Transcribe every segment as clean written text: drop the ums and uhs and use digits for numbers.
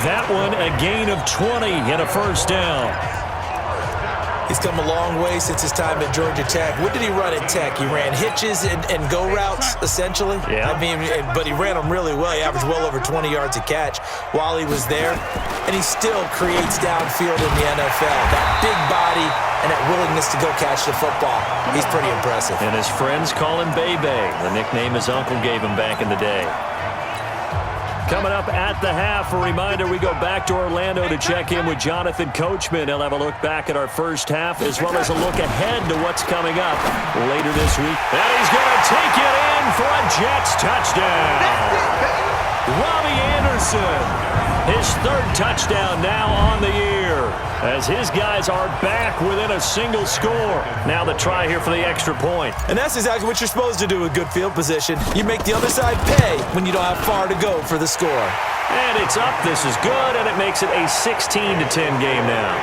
That one, a gain of 20 and a first down. He's come a long way since his time at Georgia Tech. What did he run at Tech? He ran hitches and go routes, essentially. Yeah. I mean, but he ran them really well. He averaged well over 20 yards a catch while he was there. And he still creates downfield in the NFL. That big body and that willingness to go catch the football. He's pretty impressive. And his friends call him Bebe, the nickname his uncle gave him back in the day. Coming up at the half, a reminder, we go back to Orlando to check in with Jonathan Coachman. He'll have a look back at our first half as well as a look ahead to what's coming up later this week. And he's going to take it in for a Jets touchdown. Robbie Anderson, his third touchdown now on the year as his guys are back within a single score. Now the try here for the extra point. And that's exactly what you're supposed to do with good field position. You make the other side pay when you don't have far to go for the score. And it's up. This is good, and it makes it a 16-10 game now.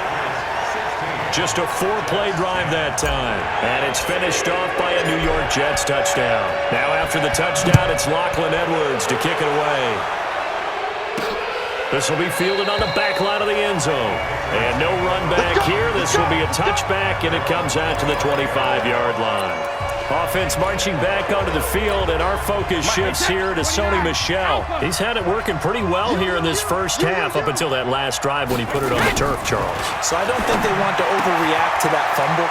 Just a 4-play drive that time. And it's finished off by a New York Jets touchdown. Now after the touchdown, it's Lachlan Edwards to kick it away. This will be fielded on the back line of the end zone. And no run back here. This will be a touchback, and it comes out to the 25-yard line. Offense marching back onto the field, and our focus shifts here to Sony Michel. He's had it working pretty well here in this first half up until that last drive when he put it on the turf, Charles. So I don't think they want to overreact to that fumble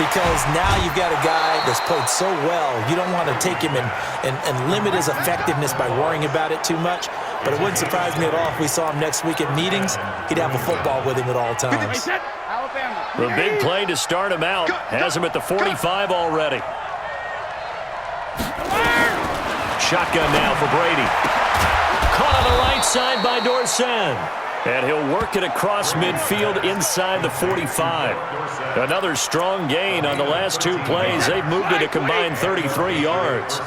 because now you've got a guy that's played so well. You don't want to take him and limit his effectiveness by worrying about it too much. But it wouldn't surprise me at all if we saw him next week at meetings. He'd have a football with him at all times. The big play to start him out has him at the 45 already. Shotgun now for Brady. Caught on the right side by Dorsett. And he'll work it across midfield inside the 45. Another strong gain on the last two plays. They've moved it a combined 33 yards.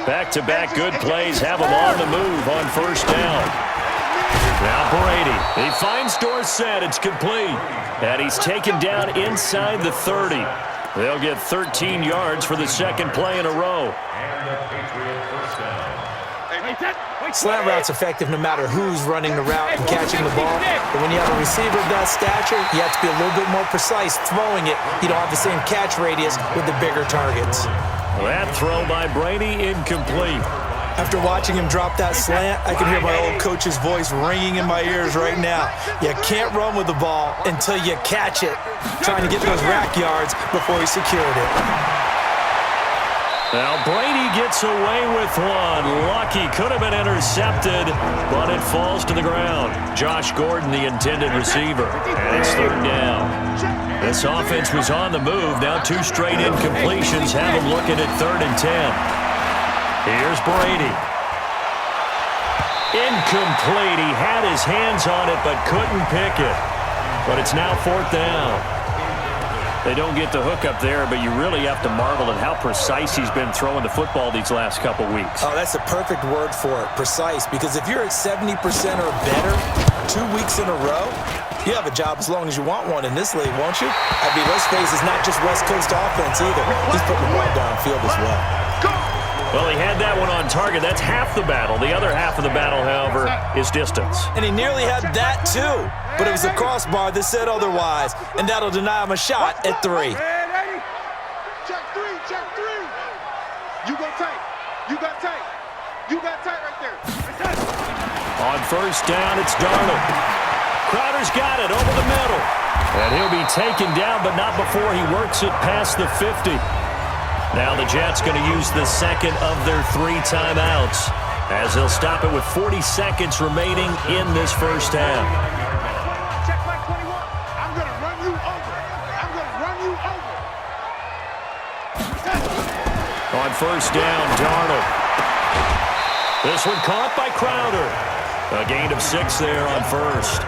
Back-to-back good plays have him on the move on first down. Now Brady. He finds Dorsett. It's complete. And he's taken down inside the 30. They'll get 13 yards for the second play in a row. Slant route's effective no matter who's running the route and catching the ball. But when you have a receiver of that stature, you have to be a little bit more precise throwing it. You don't have the same catch radius with the bigger targets. That throw by Brady incomplete. After watching him drop that slant, I can hear my old coach's voice ringing in my ears right now. You can't run with the ball until you catch it. Trying to get those rack yards before he secured it. Now Brady gets away with one. Lucky, could have been intercepted, but it falls to the ground. Josh Gordon, the intended receiver, and it's third down. This offense was on the move. Now two straight incompletions have them looking at 3rd and 10. Here's Brady. Incomplete. He had his hands on it, but couldn't pick it. But it's now 4th down. They don't get the hook up there, but you really have to marvel at how precise he's been throwing the football these last couple weeks. Oh, that's the perfect word for it, precise, because if you're at 70% or better 2 weeks in a row, you have a job as long as you want one in this league, won't you? I mean, let's face it, it's not just West Coast offense either. He's putting the ball downfield as well. Well, he had that one on target. That's half the battle. The other half of the battle, however, is distance. And he nearly had that, too. But it was a crossbar that said otherwise, and that'll deny him a shot at 3. Check three. You got tight. You got tight right there. On first down, it's Darnold. Crowder's got it over the middle. And he'll be taken down, but not before he works it past the 50. Now the Jets going to use the second of their 3 timeouts as they'll stop it with 40 seconds remaining in this first half. Check my 21. I'm going to run you over. On first down, Darnold. This one caught by Crowder. A gain of 6 there on first.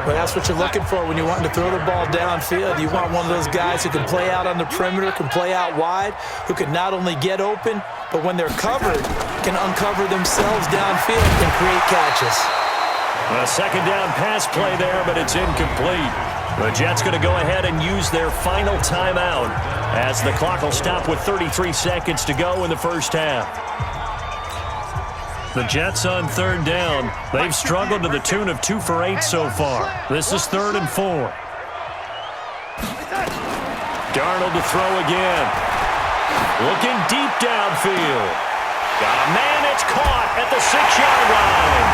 Well, that's what you're looking for when you're wanting to throw the ball downfield. You want one of those guys who can play out on the perimeter, can play out wide, who can not only get open, but when they're covered, can uncover themselves downfield and create catches. A second down pass play there, but it's incomplete. The Jets going to go ahead and use their final timeout as the clock will stop with 33 seconds to go in the first half. The Jets on third down. They've struggled to the tune of 2 for 8 so far. This is 3rd and 4. Darnold to throw again. Looking deep downfield. Got a man, it's caught at the 6-yard line.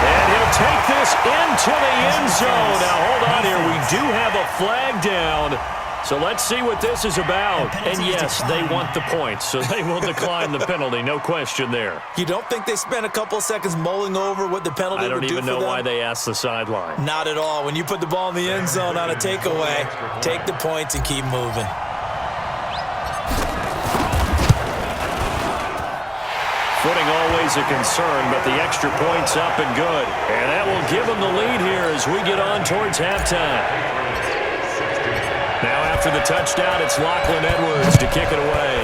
And he'll take this into the end zone. Now, hold on here. We do have a flag down. So let's see what this is about. And yes, they want the points, so they will decline the penalty. No question there. You don't think they spent a couple seconds mulling over what the penalty would do for them? I don't even know why they asked the sideline. Not at all. When you put the ball in the end zone on a takeaway, take the points and keep moving. Footing always a concern, but the extra point's up and good. And that will give them the lead here as we get on towards halftime. Now after the touchdown, it's Lachlan Edwards to kick it away.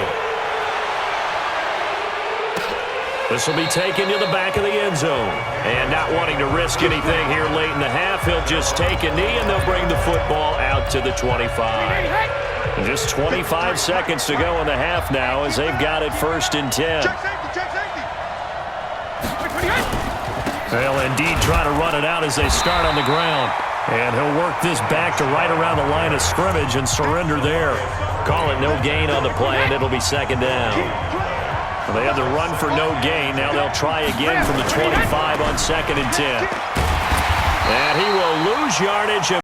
This will be taken to the back of the end zone. And not wanting to risk anything here late in the half, he'll just take a knee and they'll bring the football out to the 25. And just 25 seconds to go in the half now as they've got it 1st and 10. They'll indeed try to run it out as they start on the ground. And he'll work this back to right around the line of scrimmage and surrender there. Call it no gain on the play, and it'll be 2nd down. Well, they had the run for no gain. Now they'll try again from the 25 on 2nd and 10. And he will lose yardage.